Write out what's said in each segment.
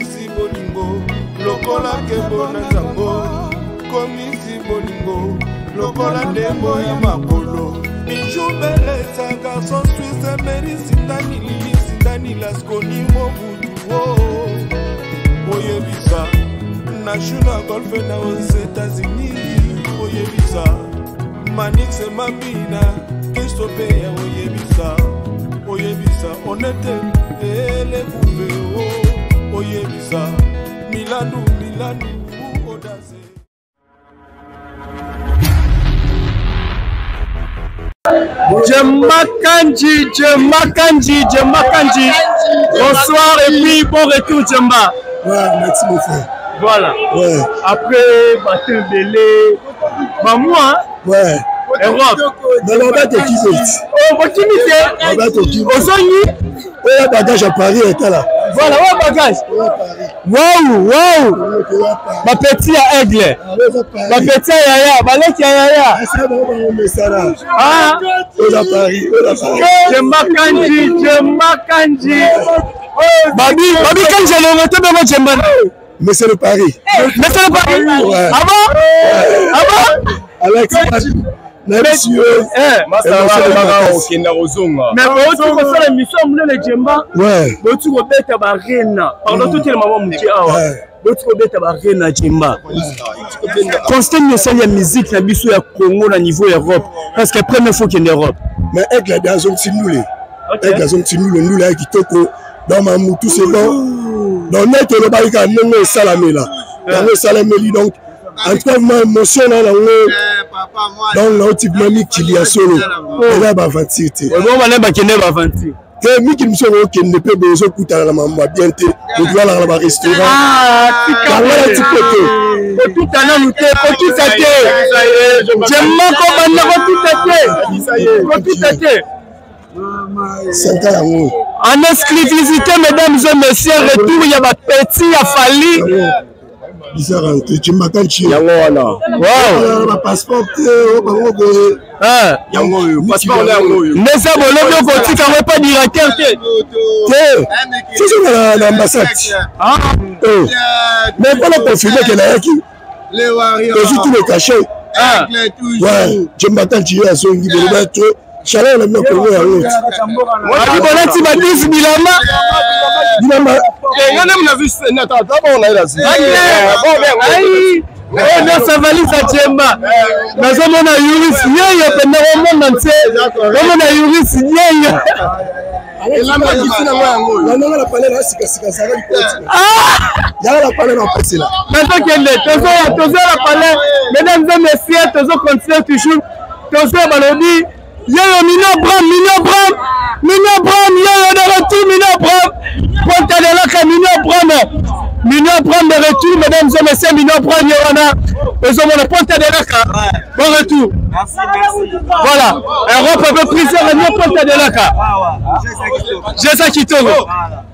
komisi bolingo lokola kebo na zango komisi bolingo lokola ndembo ya makolo bijubeleza garçon suisse meri sindani lili sindani laskoni mobudu oyebisa nashuna golfe na aux États-Unis oyebisa Manix Mabina Kistopeya oyebisa onete ele bube oyebisa Milanu odaze Djemba. Bonsoir et puis bon retour Djemba. Ouais, merci mon frère. Voilà. Ouais. Après Batin Belé, moi, ouais. Europe. Non, va te quitter. Oh, va te va te quitter. Au ouais, bagage à Paris est là. Voilà, ouais, bagage. Waouh. Ma petite à Aigle. Ma petite à Yaya. Ma lettre à Yaya. Ah, à Paris. Djemba Kanji. Babi, quand j'ai le retour de mon Djemba. Mais c'est le Paris. Mais c'est le Paris. Ouais. Ah bon? Alex, monsieur. Mais tu fais l'émission, le Djemba. Ouais. Tu rebêtes à Barena. Pardon, tout le monde me dit. Tu rebêtes à Barena, Djemba. Constant, il y a musique, la biso ya Congo, au niveau Europe. Parce que la première fois qu'il y a en Europe. Mais avec la danse, on s'y moule. Avec la zone, on s'y moule, là, qui toko. Dans ma moutou, c'est bon. Dans net, on va y aller à Salamé là. Dans le Salamé, donc. En tout cas, ma émotion là, dans le type mamie qui y a solo. On va avancer. On va avancer. Que mi qui me sont qui ne peut pas écouter la maman bien te. On doit aller au restaurant. Ah, tout à l'heure, tout à j'aime en exclusivité, mesdames et messieurs, retour, il y a ma petite, il y a Fali. Ils sont rentrés, tu m'as quand tu es. Wow. Ma passeport, passeport, mais ça, bon, le côté, quand on pas directeur. C'est l'ambassade. Mais pas la confirmer qu'elle a qui. Les tout le cachet. Ouais, je m'attends, tu es à son guide de mettre. Chaleur le mec pour l'autre. Tu m'as dit Bilama. Non, ça valise à Djemba. Mais on a Yuris, il y a pas de monde entier. On a Yuris, il y a. Mesdames et messieurs, toujours continuer toujours. Toujours Balodi. Yo, Mino Bram, yo, de retour, Mino Bram. Ponta de la Mino Bram de retour, mesdames et messieurs, Mino Bram, Yorana. Nous avons Ponta de la bon retour. Merci. Voilà. Europe avait pris ça, Ponta de la J'ai ça qui tourne.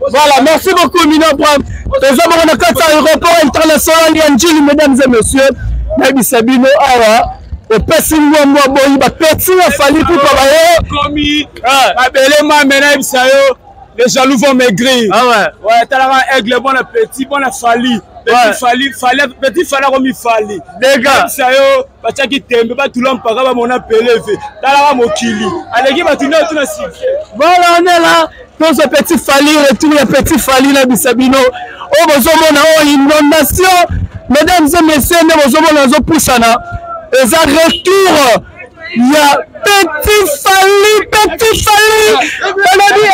Voilà, merci beaucoup, Mino Bram. Nous avons un aéroport international, Yanjili, mesdames et messieurs. Nabi Sabino, Awa. Le petit moi boy ba petit a fallu pour travailler commis abelema mena bisayo les jaloux vont maigrir. Ah ouais talaka aigle bon petit fali petit fali comme il fali les gars bisayo ba tchaki tembe ba tulom paka ba mona peleve talaka mokili aleki ba tuno tuna siffler. Voilà, on est là dans ce petit fali retour le petit fali la bisabino oh bozomona oh inondation mesdames et messieurs nous bozomona zo poussana. Et ça retour, il y a petit Fali, Melody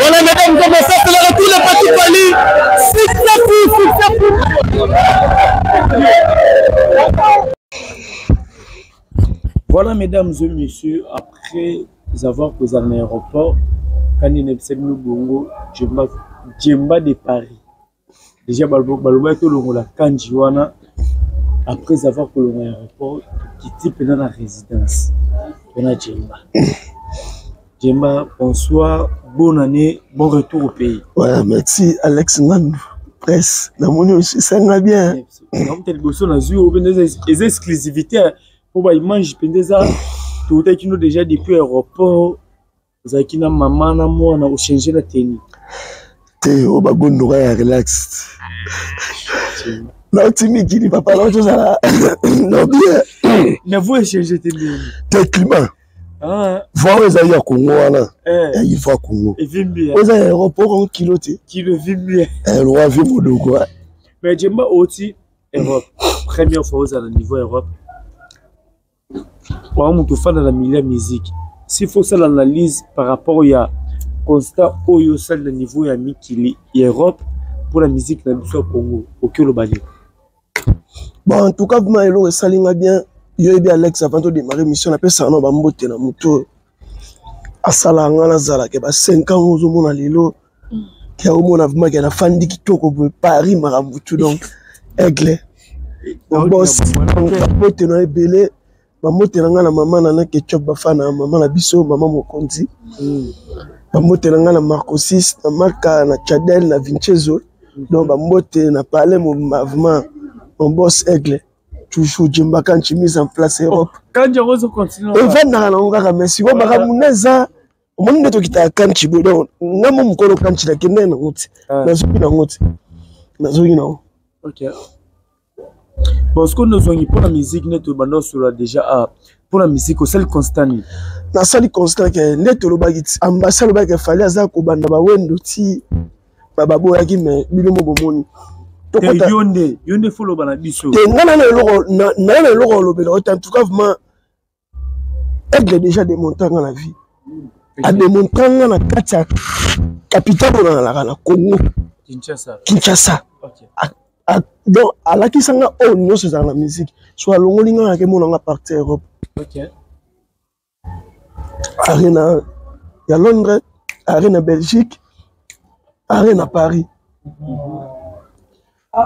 Voilà, mesdames et messieurs, c'est le retour Voilà, mesdames et messieurs, après avoir posé à l'aéroport, quand il y a un bongo, Djemba de Paris. Déjà, Baloba est au la Kanjiwana. Après avoir posé à l'aéroport, qui est dans la résidence. On a Djemba. Djemba, bonsoir, bonne année, bon retour au pays. Ouais, merci Alex Man. Presse, la monnaie aussi, ça va bien. On a des exclusivités pour les manger, tout est qui nous déjà depuis l'aéroport. Vous avez qui na maman na moi na changer la tenue. T'es au bagon noir relax. Non, Timmy qui dit papa non, ça non bien. Mais vous échangez tenue. T'es climat. Ah. Voir les aïeux à Congo là. Il faut à Congo. Et vim bien. Aux aéroports en kiloté. Kilo vim bien. Le roi vim au dos quoi. Mais Djemba aussi Europe. Première fois aux à niveau Europe. Pour un monde fan de la milieu musique. S'il faut ça l'analyse par rapport à constat au le niveau ya Mikili Europe pour la musique na biso Congo au Kilobali. Bon en tout cas vous m'avez le salinga bien. Yo ebi Alex avant de démarrer mission appelle ça non ba mbote na moto. Asala ngana zala ke ba 5 ans ozo mona lelo. Ki a au mona vraiment que la fan di kitoko pour Paris marambutu donc aigle. Bon boss mbote no ebele. Mamote nanga na mama na ketchup bafana mama na biso mama mokonzi. Mamote nanga na Marco 6 na marka na Chadel na Vincenzo. Donc mamote na parler mon vraiment mon boss aigle. Toujours Djemba quand tu mise en place Europe. Quand je rose continue. Et va na nga merci wa baka muneza. Omoni neto kita quand tu bodo ngamo mukolo quand tu la kende na ngoti. Na zoki na ngoti. Na zoki na. OK. Parce que nous avons pour la musique net bando sur déjà pour la musique au seul constant na sali constant que net lo bagiti ambassade ba ke fallait za ko banda ba wendo ti baba boya ki me bilomo bomoni to yonde follow bana biso te ngana na lo lo belo en tout cas vraiment elle déjà démontré dans la vie a démontré dans la katia capitale dans la Congo Kinshasa. OK. Donc, à la qui s'en a au niveau de la musique, soit l'ongolinga avec mon partie Europe. OK. Arena, il y a Londres, Arena Belgique, Arena Paris.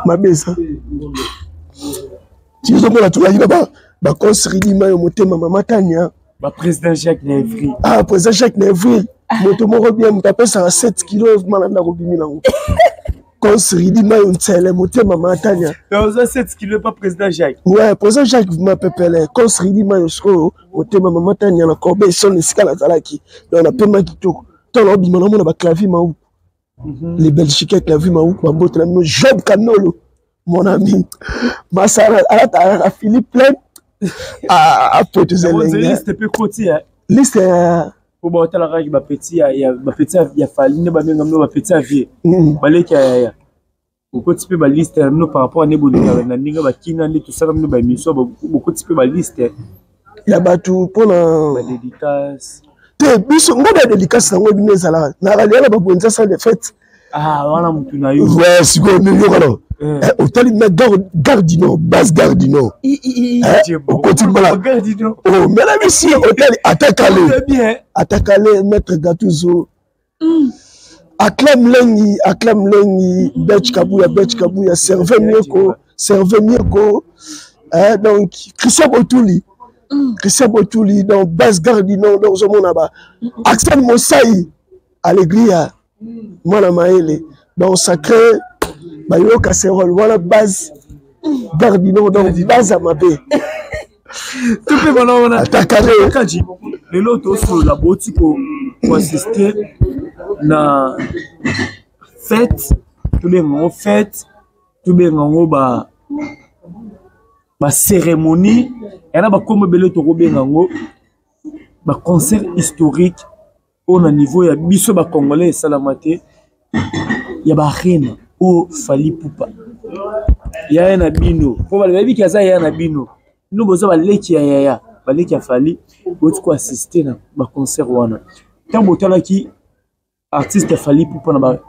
Ma baisse. Si vous avez tout là-bas, bah construire l'image au moté maman Tania. Bah président Jacques Nevry. Ah président Jacques Nevry. Moto moro bien, m'tapé ça à 7 kilos, malanda robimi là. Construit l'image on telle moté maman Tania. Donc ça 7 kilos pas président Jacques. Ouais, président Jacques m'a pepelé. Construit l'image au moté maman Tania na corbeille son escale zalaki. Donc on a pema kitoko. Tant l'obima na mona ba clavier maou. Les Belgiques clavier maou, ma botte na no Job Canolo. Mon ami. Ma Sarah à Philippe Plein. À Pote Zelenga. Liste peu côté. Liste pour botter la règle petit il y a fallu ne ba ngam no petit avier. Baleki ya. Beaucoup de peu liste no par rapport à neboni na ninga ba kina ndi tout ça no ba miso beaucoup de peu liste. Ya batu pour la dédicace. Te biso ngaba dédicace nango bineza la. Na ralia ba bonza sans de fête. Ah wana mutu na yo. Ouais, si go million alors. Hôtel na Gardino, base Gardino. Au continue là. Gardino. Oh, mesdames et messieurs, hôtel Atakale, maître Gattuso. Acclame Lengi, Betch Kabuya, servez Mieko. Donc, Christian Botouli, donc base Gardino, donc je m'en abats. Axel Mosaï, Allégria, Mona Maele, donc sacré. Bayo casserole, voilà base Gardino, donc base à ma paix. Tout le monde on a attaqué. Le lot sur la boutique pour assister na fête, tout le monde fête, tout le monde ba cérémonie, et là ba comme belle to robengango, ba concert historique au niveau ya biso ba congolais salamate, ya ba reine o Fally Poupa ya na bino ko ba lebi kaza ya na bino nous bozo ba leki ya ba leki ya Fally botu ko assister na ba concert wana tant botala ki artiste Fally Poupa na ba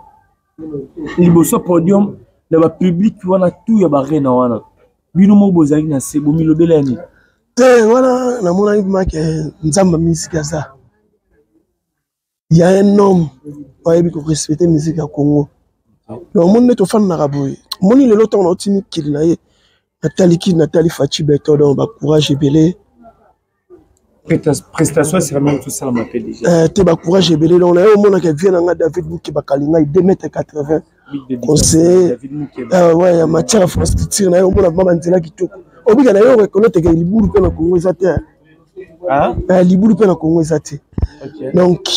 liboso podium na ba public wana tout ya ba reine wana bino mo bozaki na sebo milobelani Voilà, na mon ami que nzamba musique ça. Il y a un homme qui respecte la musique au Congo. Le monde est au fan naraboy. Mon il est l'autre on a timi kilnaye. Nathalie Fachi Beto donc ba courage belé. Prestation c'est vraiment tout ça m'appelle déjà. Te ba courage belé on a au monde qui vient nga David Mouké bakalinga 2m80. Conseiller. Ouais, ya matière France tire na au monde ba nzela kitoko. Obiga na yo reconnaître que liburu pe na Congo ezate. Ah? Liburu pe na Congo ezate. Donc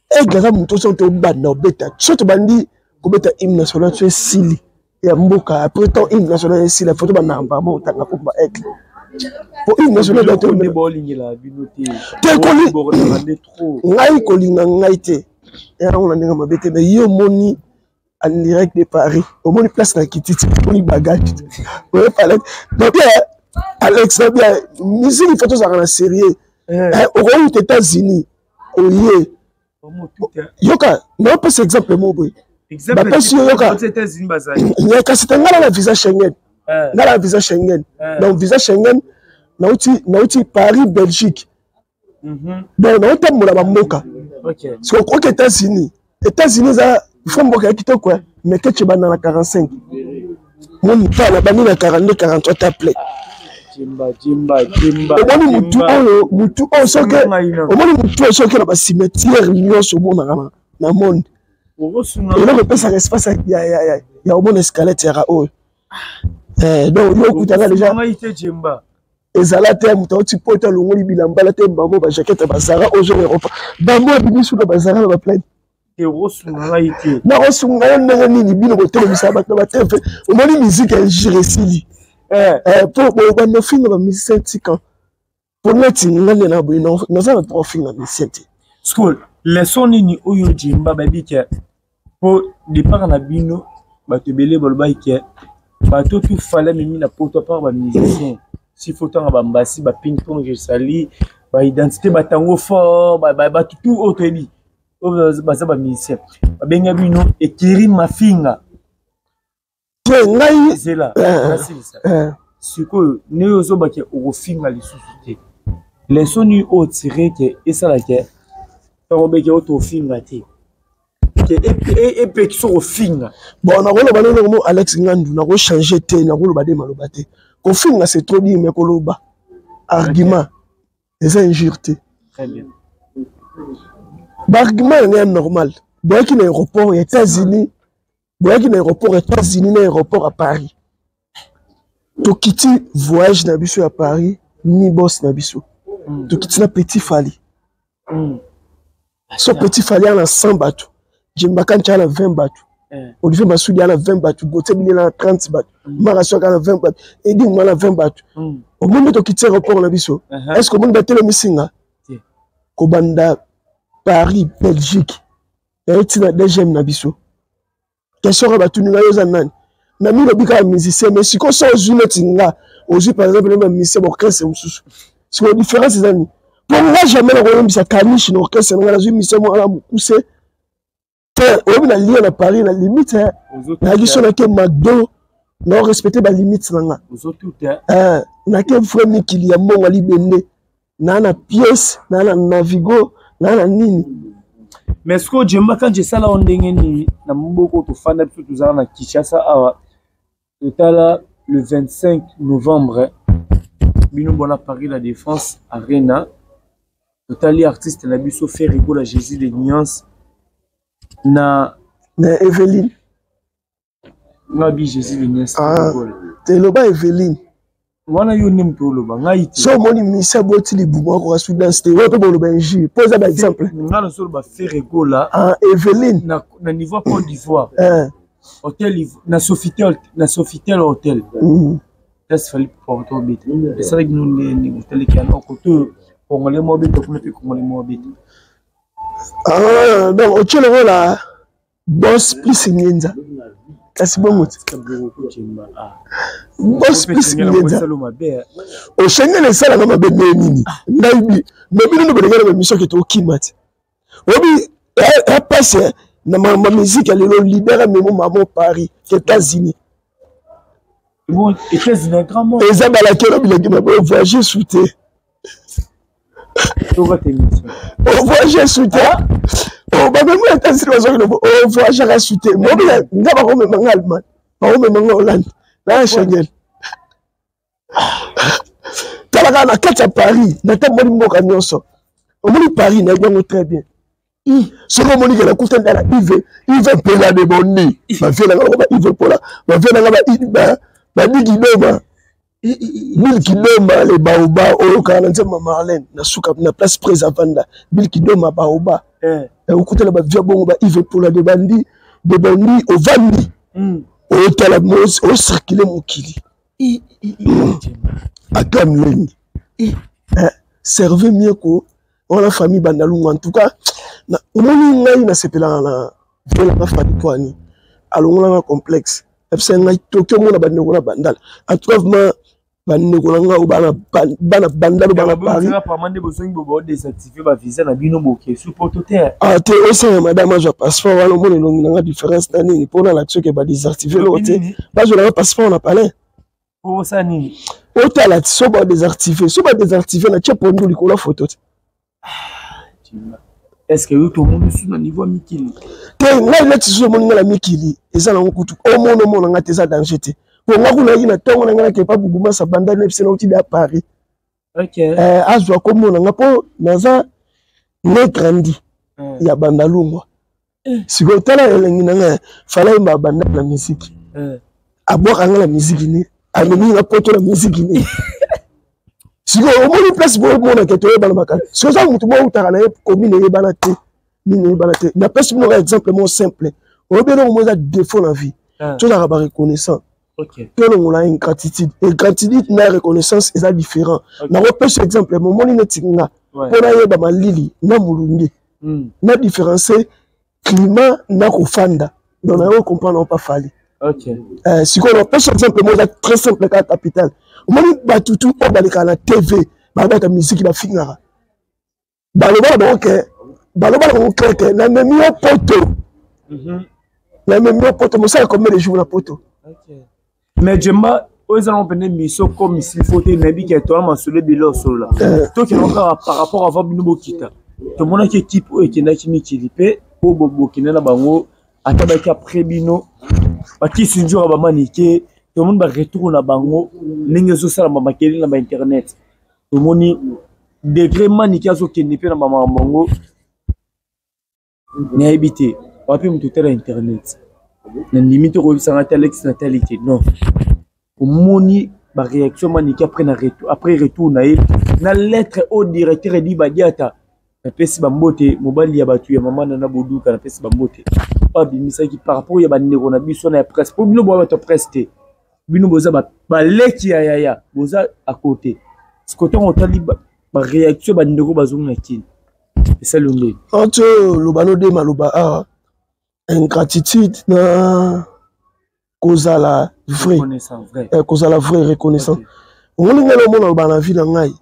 Egara muto so to banda obeta. So to bandi ko beta hymne national tu sili. Ya mboka après ton hymne national sili la photo bana mbama otanga ko ba ek. Pour hymne national to de bolingela binoté. Te koli trop. Ngai kolinga ngai te. Era on ndinga mabete mais yo moni en direct de Paris. Au moni place na kititi, moni bagage. Ouais palette. Donc Alex na bien musique photo ça na sérieux. Aux États-Unis. Oye. Yoka, non pas exemple moi boy. Exemple yoka. aux États-Unis bazali. Il y a que c'est un gars la visa Schengen. Dans la visa Schengen. Donc visa Schengen nauti Paris Belgique. Donc nauta mola ba moka. OK. Parce qu'aux États-Unis ça il faut mboka kito quoi mais que tu vas dans la 45. Moi pas la bani na 42 43 tablé. Jimba. Omoni mutu o soke. Omoni mutu o soke na ba cimetière nyonso mona na monde. Et là on peut ça espace ya omoni escalette ya o. Donc yo kutanga déjà. Jimba. Ezalate mutu ti pota longoli bilamba la te mbamo ba jaquette ba Zara au jour Europa. Bamo bibisu na ba Zara na ba plein. Et rosunga ite. Na rosunga yo ndenge nini bino ko telebisa ba tefe. Omoni musique ya jiresili. Pour nos films de musiciens quand pour mettre ngane na boy non nous avons trois films de musiciens school les sons ni oyo jimba baby ke pour départ na bino ba te belé bolba ke ba tout fallait mimi na poto par ba musicien si faut tant ba mbasi ba ping pong je sali ba identité ba tango fort ba tout autre bi ba za ba musicien ba benga bino ekiri mafinga ngai c'est là siko ne ozo ba ke ofinga lisusu te les sons ni o tiré que et ça la ke to be ke o finga te que et petit so ofinga bon na rolo bana mo Alex Ngandu na ko changer te na ko ba de maloba te ko finga c'est trop dit mais ko loba argument c'est injure te très bien argument est normal bon qui na aéroport aux États-Unis bon qui na aéroport aux États-Unis na aéroport à Paris Tokiti voyage na biso à Paris ni boss na biso Tokiti na petit fali so petit fali na 100 bateaux Jimbakan na 20 bateaux Olivier Massoudi na 20 bateaux Gotemili na 30 bateaux Marasso na 20 bateaux Edi na 20 bateaux au moment Tokiti aéroport na biso est-ce que monde batelo misinga ko banda Paris Belgique et na deuxième na biso question ka batuni na yoza nani na mi lobika musicien mais si ko so zunetinga ozu par exemple le musicien orchestre mususu si la différence est ani pour moi jamais la royaume sa caniche no orchestre na zu musicien mo ala mukuse obi na lien na Paris na limite na giso na ke McDo na respecter ba limite nanga na ke frère Mikili ya monga libende na pièce na Navigo na nini mais ce que Jimba quand je ça là on ndenge ni na mboko to fanda tout ça na Kinshasa awa total le 25 novembre bino bona Paris la Défense Arena total artiste na biso fait rigolo Jésus de Nuance na Evelyne na bi Jésus de Nuance te loba Evelyne wana yo nim to loba ngai te so moni misa boti libumo ko Soudan c'était ouais to bolo benji pose un exemple ngana so ba fait rigolo Evelyne na niveau Côte d'Ivoire hôtel na Sofitel hôtel est fallait porter bit et ça que nous ni hôtel qui a un côté congolais mobile to plus congolais mobile donc hôtel là boss plus ngenza kasi bongo boss plus ngenza o Schengen sala na mabe nini ndaibi mobile no bengana ba mission ki to kimati obi passe na ma musique elle est libérée mais mon maman Paris États-Unis Bon, et c'est un grand mot. Et ça, bah, la quelle il a voyager souté. On voyage souté. Oh, bah, même moi, c'est on voyage souté. Moi, il y a un Allemand. Pas même en Hollande. Là, Schengen. Talaga na kati ya Paris, na ta moni mboka nyonso. Omoni Paris na yango très bien. Soko moni ke na kuta ndala Yves Pola de Bonni. Ba vela ngaba ba Yves Pola, ba vela ngaba ba Bigi Doma. Bill Kidoma le baoba oyo kana nzema Marlène na suka na place Présavanda. Bill Kidoma baoba. Okuta la ba via bongo ba Yves Pola de Bandi au Vandi. O tala mos o circuler mokili. Akam lengi. Servez mieux que la famille Bandalou. En tout cas, au moment où on a sepelé na la famille Kwani, alors on a un complexe. C'est un Tokyo mon abandonné Bandal. En tout cas, moi bandonné au bana Bandal au bana Paris. Pas mal de besoins de désertifier ma visa na bino moké sur portoteur. Ah t'es aussi madame je passeport wala mon longi na différence tani pour l'action que ba désertifier l'autre. Pas je la passeport on a parlé. Oh ça ni. Autant la soba désactivé na tche pondo likolo photo. Est-ce que tout le monde est au niveau Mikili? Là tu so moninga la Mikili eza na kutu o mono nga teza danger te. Ko nga kuna ina tongo nga ke pa buguma sa banda ne psena uti da Paris. OK. Azwa ko mona nga po naza ne grandi ya bandalungwa. Siko tala elengi nga fala imba banda la musique. Aboka nga la musique ni amemi na poto la musique ni. Siko omoni place bo mona ke to yeba na makala. Siko za mutu bo utaka na commune yeba na te. Ni yeba na te. Na place mo exemple mo simple. O belo mo za défaut na vie. Tu as ba reconnaissant. OK. Que l'on a une gratitude. Et gratitude na reconnaissance est différent. Na repêche exemple mo moni netinga. Pona yeba malili na mulungi. Na différencier climat na kofanda. Donc na comprendre pas fali. OK. Si on repêche exemple mo za très simple ka capital. Moni batutu o balika na TV ba ta musique ba fingara baloba donc baloba ko keke na memi o poto na memi o poto mo ça combien de jours na poto. OK. Mais Jemba aux allons venir miso comme s'il faut te nabi que toi ma solo de l'eau là toi qui encore par rapport à Fabino Bokita to mona ki équipe o ekenda ki mikilipe po bokina na bango atabaki après bino ba ki sinjura ba manike. Tout le monde va retourner à Bango, n'engagez ça dans ma maquille dans internet. Tout le monde degré maniqué à ce qui n'est pas dans ma Bango. N'est habité. On peut me tout à internet. La limite au ça n'a natalité non. Au moni ma réaction maniqué après retour na lettre au directeur dit badiata. La pesi bambote mobali ya batu ya maman na boduka la pesi bambote. Pas bimisa qui par rapport ya bandeko na biso na presse pour bino bo ba presse. Bino boza ba leki ya boza à côté ce côté on tali ba réaction ba ndeko bazonga kini c'est ça l'onde entre le bano de maloba ingratitude na cause la vraie cause la vraie reconnaissance on linga le mona ba na vie na ngai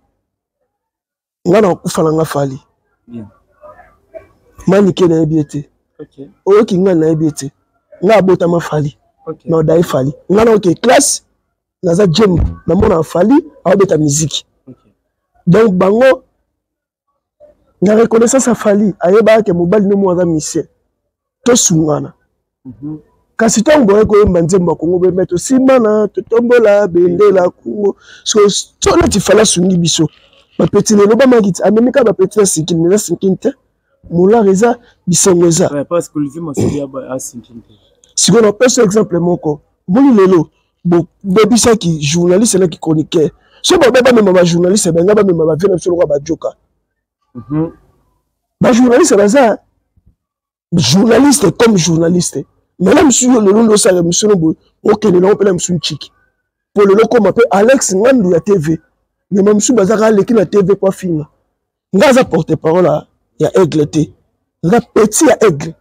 ngana kufala nga fali bien mani ke na biete OK o ki ngana na biete nga bota ma fali. Okay. Non, d'ailleurs, Fali. On a une classe, on a un gym, on a Fali, on a de musique. Okay. Donc, bango, on a reconnaissance à Fali, à Yeba, que mobile ne m'a pas mis. Tout soungana. Quand si tu as un bon écho, on va mettre aussi mana, tu tombes là, bende la Congo. So, là, tu fais la sungi biso. Ma petite, le bas magit, à même cas, ma petite, c'est qu'il me laisse une quinte. Moula reza, bisengeza. Ouais, parce que le film, c'est à 5 si on a pas exemple mon corps bon lelo bon baby ça qui journaliste là qui chroniqueur ce baba même ma journaliste ben ngaba même ma vie sur ba joka ba journaliste là ça journaliste comme journaliste mais là monsieur le long de ça monsieur no OK le long pela monsieur chic pour le loco m'appelle Alex Ngandu ya TV mais même monsieur bazaka leki na TV pas fina ngaza porte parole là ya aigle té la petit ya aigle.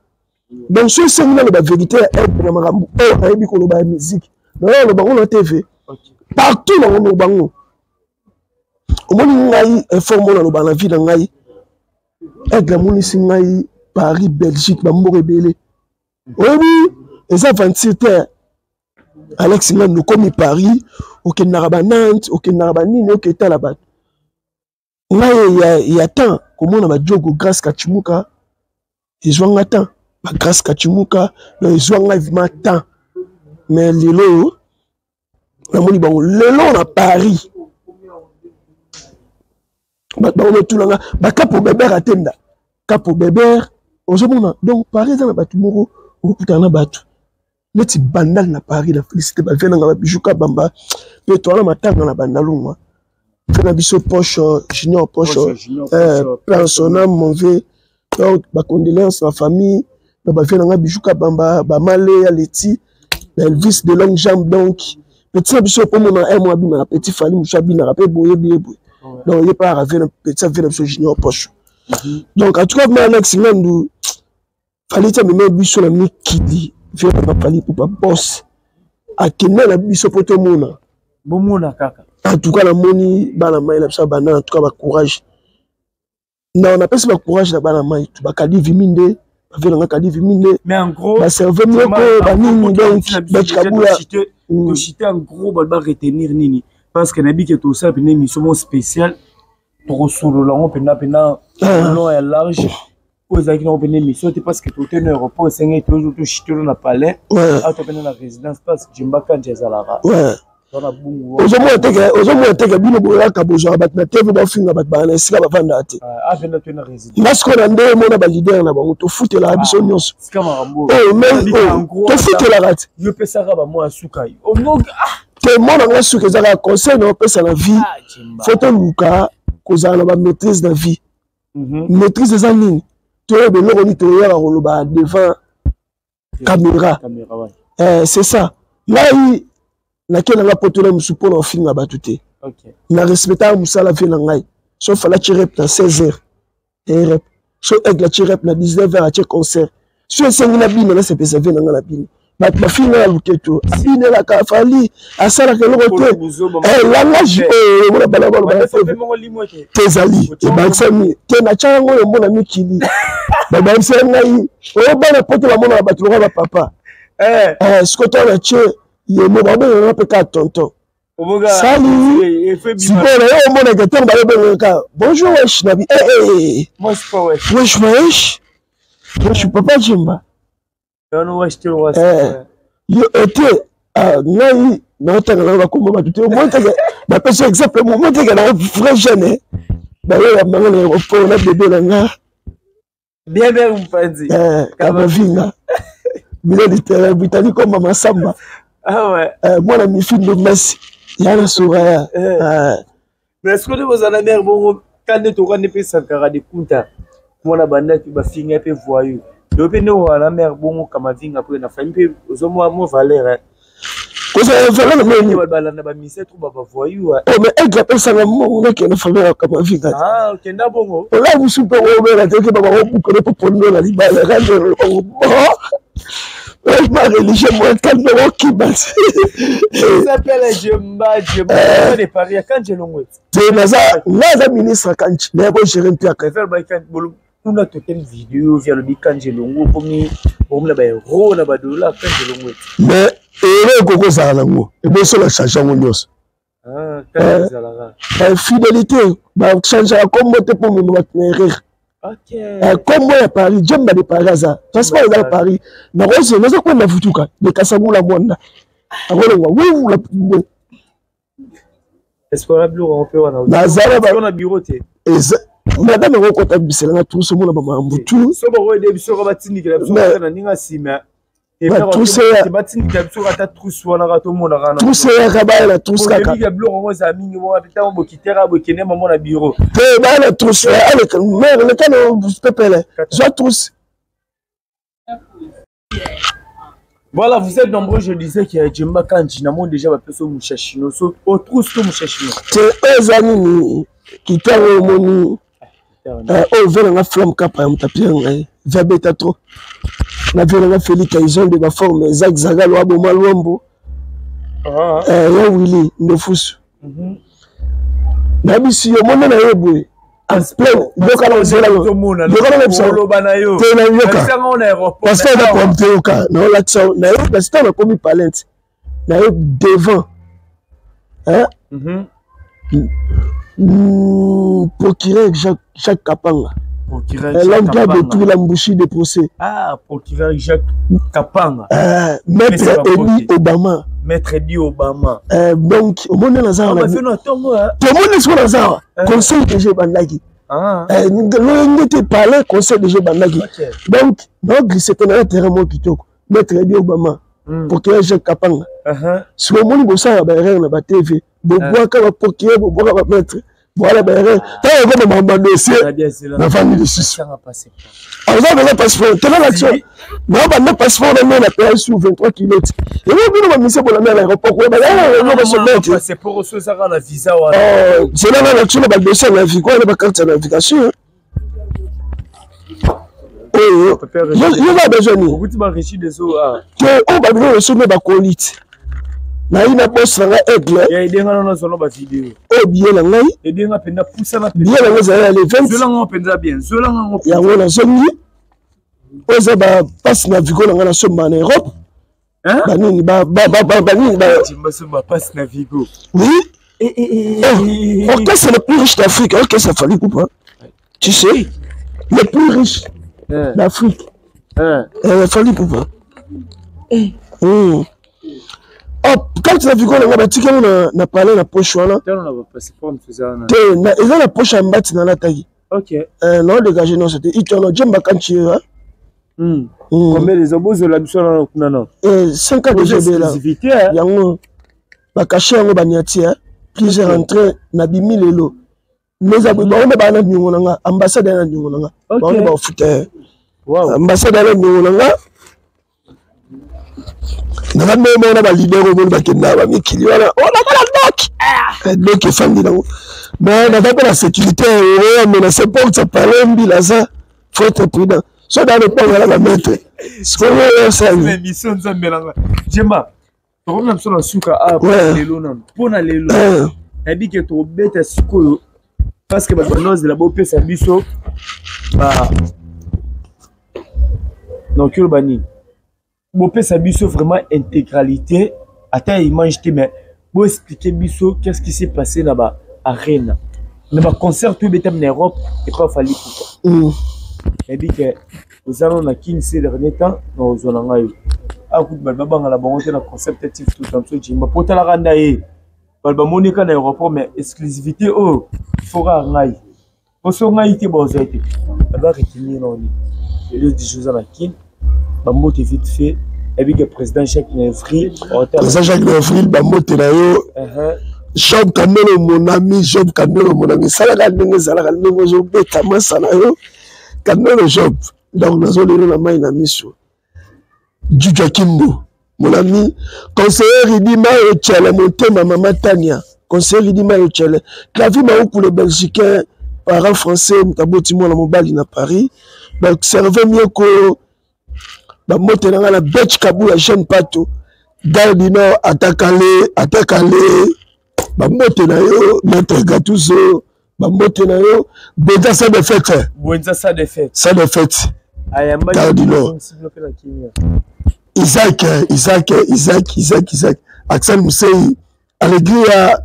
Donc, si c'est la vérité, la musique, la TV, partout dans le bango. Au moins, il y a un format dans la vie de Ngaï. Et Paris, Belgique, Bambo Rebelle. Oui, et ça, 27 heures. Alex Ngando comme Paris, ok naraba Nantes, ok naraba nini, ok talabat. Il y a tant comment on a Diogo grâce Kachimuka, ils ont un temps, grâce Kachimuka, ils ont un temps. Mais lelo, lelo à Paris. Capo Bébert atenda. Capo Bébert, donc Paris dans la batumoro, au coup d'en abattu. Neti bandal na Paris, la félicité, bah viens dans Bijuka Bamba, mais toi là matin dans la bandalou, fait un biseau poche, junior poche, plein son âme, mon vieux, donc ma condoléance la famille, bah viens dans Bijuka Bamba, bah malé, Aleti, Elvis de longue jambe donc, petit biseau pour mon un mois bina, petit fali mouchabina, rappel boye boye. Donc il est pas arrivé un petit avion de junior poche. Donc en tout cas, moi Alex Ngando, fallait que me mettre biseau la nuit qui dit. Viens pas parler pour pas boss. À Kenya la biso poto mona. Bon mona kaka. En tout cas la moni bana mai la ça bana en tout cas ba courage. Non on appelle ça courage la bana mai tu ba kadi viminde, ba vela nga kadi viminde. Mais en gros ba serve mieux que ba nini donc ba chikabula. To chiter en gros ba retenir nini parce que nabi que tout ça une émission spéciale pour solo la on pena non est large. Aux acquis une émission parce que tout est aéroport c'est toujours tout chiter dans le palais à te la résidence parce que Jimbaka Njezalara ouais ozomo teke bino boya ka bozo bat na tv ba finga bat ba na sika ba vanda te a venda tu na résidence parce que ndé mona ba leader na bango to futela biso nyonso sika marambo mais to futela rat yo pesa ka ba mo asukai o moga te mona nga suka za conseil no pesa na vie faut luka kozala na ba maîtrise de vie maîtrise za nini tu es bien on est devant caméra c'est ça là il laquelle la poto la musupo na film na batute na respecter musala vie na ngai sauf la tirep na 16h et rep so avec la tirep na 19h à tir concert so c'est na bino na c'est pesa vie na na bino ba film na luketo bino la ka fali asala ke lokote langage wala bala tezali e baksami te na chango yo mona mikili ba baksami ngai o bana poto la mona ba tulwa ba papa ce que toi la che ye mo ba ba pe tonton salut c'est bon yo mona ke temba yo ka bonjour wesh nabi moi c'est pas wesh wesh papa Jimba non wesh te was yo était ngai na tanga ba komba ba tuté mo tanga ba pesa exemple mo tanga na vrai jeune ba yo ya mangana ko po na bébé na nga bien mpanzi kama vinga mila littéraire bitali comme mama samba moi na mi film de Messi yana sura mais est-ce que vous en avez bon quand tu connais pas ça cara de kunta moi na banda tu ba finga pe voyou do pe no na mer bon kama vinga après na famille pe ozomo mo valeur vous avez valeur mais ni ba na ba mise trop ba voyou mais elle appelle ça mo na ke na famille kama vinga ok nda bongo là vous super o la teke ba ko pour pondo la libala rendre ma religion moi calme qui basse ça s'appelle Jemba de Paris quand je l'onwe c'est naza ministre kanchi na ko gérer mpia ka faire ba kan bolo kuna totem vidéo via le quand je l'onwe comme la ba ro na ba dollar quand je l'onwe mais ere koko za na ngo e bo so la changer ngo nyos quand za la fidélité ba changer comme te pour me rire. Ok. Comme moi à Paris, j'aime de Paris ça. Parce que dans Paris, na rose, nous avons la futuka, de Kasamula Mwanda. Oui, la est-ce qu'on a bureau on peut on a bureau té. Madame ko kota bisela na tout ce monde ba mambutu. So ba ko de biso ko batini kila biso na ninga sima. Tout c'est batini kila biso ka ta trousse wana ka to mona kana. Tout c'est ka ba la trousse ka. Ko bureau on za mingi mo apita mo kitera bo kene mo na bureau. Te ba la trousse ale ka mère le kana pepele. Soit trousse. Voilà, vous êtes nombreux, je disais qu'il y a Jemba Kanji, n'a déjà la personne Mouchachino, au trousse tout Mouchachino. C'est eux amis qui t'ont moni. Oh, vers la flamme capa, on tapie un verbeta trop. La vie la Félix, ils ont de la forme, Zach Zagal, Wabo Malwambo. Willy, Nefous. Nabisi, au moment où en plein, donc alors c'est là. Parce que on a compté au cas, non l'action, mais c'est un commis palette. devant. Hein? Procureur Jacques Kapanga. L'homme qui a détruit l'embouchure des procès. Ah, procureur Jacques Kapanga. Maître Eddie Obama. Maître Eddie Obama. Donc, au monde de Nazar, tout le monde est sur Nazar. Conseil de G. Bandagi. Nous n'était pas là, conseil de G. Bandagi. Donc, c'était un terrain qui toque. Maître Eddie Obama. Procureur Jacques Kapanga. Sur le monde, il y a un TV. Procureur, maître. Voilà, ben, quand on va me dossier, la famille de 6. Alors, on a un passeport. Tu as l'action. On a un passeport, on a la paix sur 23 km. Et on va me pour la mer à l'aéroport. On va se mettre. C'est pour recevoir la visa. C'est là l'action, on va le dossier à la vie. Quoi, on a carte de navigation. Oh, il va besoin de nous. On va venir recevoir ma colite. Na ina boss na aigle ya idenga na solo ba vidéo o bien na ngai idenga penda poussa na bien na ngeza les 20 zola ngo penda bien zola ngo ya ngona zongi oza ba passe na vigo na ngana somba na Europe hein ba nini ba nini ba timba passe na vigo oui ok c'est le plus riche d'Afrique ok ça fallait ou pas tu sais le plus riche d'Afrique fallait ou pas oh, quand tu as vu qu'on a parlé de la poche, là, ils ont la poche en bas dans la taille. Ok. Non, dégagez, non, c'était. Ils t'ont dit, quand tu es là. Combien les obos de la mission, non? 5 ans de GB là. Il y a un caché en Baniati, plusieurs entrées, n'a pas mis les lots. Mais on a pas un ambassadeur de on est foutu. Ambassadeur de na ba mema na ba leader o ba kenda ba mikili wala on a la doc donc famille là mais na ba la sécurité on menace porte ça parler mbila ça faut être prudent so dans le point là la mettre c'est ça mission nzambelanga jema to na mso na suka a lelo na pona lelo a dit que to beta sikoyo parce que ba nose la bo pesa biso ba donc yo bani bon ça biso vraiment intégralité attends image mais pour expliquer biso qu'est-ce qui s'est passé là-bas arena là-bas concert tout bétam en Europe et pas fallu pourquoi elle dit que nous allons na king ces derniers temps nous allons ngayo a coup balba banga la bonté na concept tout comme ça jima pota la randa e balba monika na aéroport mais exclusivité oh fora ngai oso ngai te bozo été balba retenir non et les choses à la king Bambo est vite fait, et puis le président Jacques Nevry. Président Jacques Nevry, Bambo est là. Job Canelo, mon ami, Job Canelo, mon ami. Ça, la gagne, ça, la gagne, je vais comment ça, là, Canelo, Job. Donc, nous allons lire la main, une mission. Djudja Kimbo, mon ami. Conseiller, il dit, ma tchèle, mon thème, ma maman Tania. Conseiller, il dit, ma tchèle. La vie, ma pour les Belgicains, parents français, m'taboti, moi, la mobile, à Paris. Donc, servez mieux que. La moto na la bête kabula jeune pato dans du nord attaquer ba moto na yo maître Gattuso ba moto na yo déjà ça de fête ça de fête ayamba dans du nord Isaac Axel Mousseyi alegria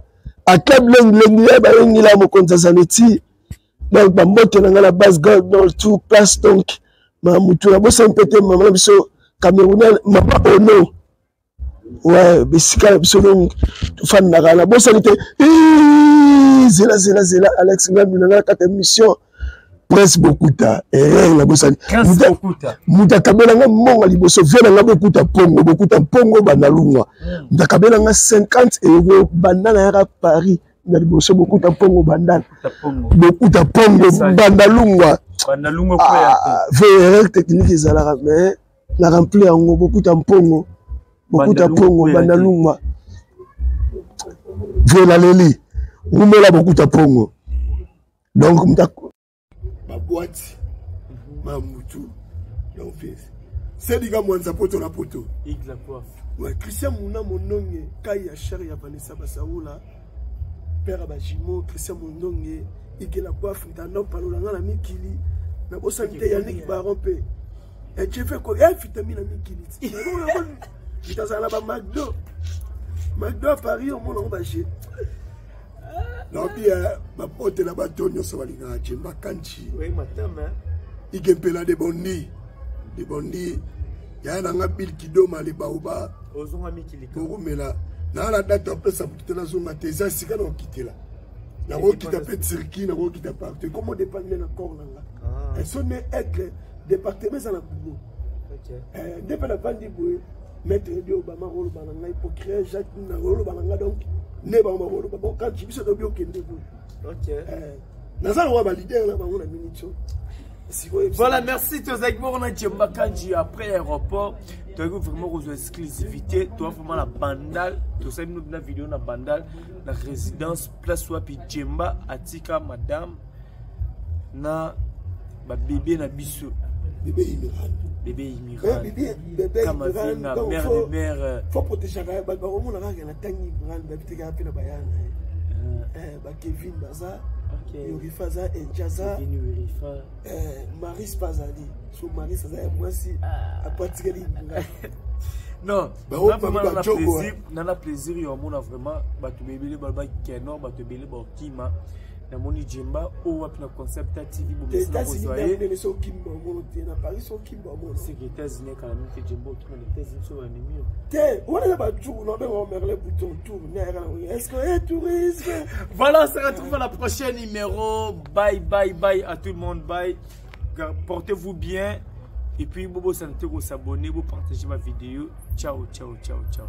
a club lengi ba yengi la mo konza saneti donc ba moto na la base god dans tout place donc Mamoutou, la bosse un peu de maman, Camerounais, maman, oh non. Ouais, Bessika, donc, fan de la bosse, elle était. Zéla, Alex, nous avons 4 émissions. Presque beaucoup tard. Et la bosse, elle est. Mouta Kabela, mon aliboso, vient la beaucoup de pongo, banalungwa. Mouta Kabela, 50 euros, banana à Paris. Naliboso, beaucoup de pongo, banal. Beaucoup de pongo, banalungwa. Véreux technique ils allaient mais la remplir en beaucoup de pongo banaluma voilà leli on met là beaucoup de pongo donc ma boîte ma moutou donc c'est des gars moi ça poto la poto ouais Christian Mouna mononge kaya shari ya Vanessa Basaoula père Abajimo Christian Mononge et la coiffe d'un homme parlant dans la mikili na bosa te Yannick Barompe et tu fais quoi vitamine mikili il dans la ba McDo McDo à Paris, on m'a embauché. Non, ma pote là-bas, Tonio Savalina, Djemba Kanchi. Oui, madame, hein. Il y a un de Bondi. De Bondi. Il y a un pile qui doma les baobas. Ozon ami qui les pour mais là, dans la date après ça, pour quitter la zone, tes assis quand on quitte là. La route qui t'a fait circuit, la route qui t'a parti. Comment dépendre de encore là? Elles sont nées aigle, département ça la boubou. Ok. Depuis la bande bouée, maître de Obama, Rolo Bananga, hypocrite, Jacques Rolo Bananga, donc, Neba Rolo Bananga, quand tu vis au bio qui est debout. Ok. Nazar Roi Validé, là, on a minute. Voilà, merci. Tu as avec moi, on a Djemba Kandji après l'aéroport. Tu as vraiment aux exclusivités. Tu as vraiment la bandale. Tu as une autre vidéo na bandale. La résidence, place Wapi Djemba, Atika, madame. Na bébé na biso. Bébé Imiran. Bébé Imiran. Bébé Imiran. Mère de mère. Faut protéger la balle. On a la tangi Imiran. Bébé te garde la bayan. Kevin Baza. Yorifa za Enjaza. Maris Pazali. So Maris Pazali moi si à pratiquer l'Imiran. Non, on a plaisir, on a vraiment battu bébé le balba Kenor, battu bébé le Kima. Na moni Djemba au wapi na concept TV bo mesina ko soye ne so kimba mo te na Paris so kimba mo secrétaire zine kana mi ke Djemba qui na les États-Unis so anemi te wala ba jour no be on merle bouton tour est-ce que est tourisme. Voilà, on se retrouve à la prochaine numéro. Bye bye bye à tout le monde, bye. Portez-vous bien et puis bobo santé, vous s'abonner, vous partagez ma vidéo. Ciao ciao ciao ciao.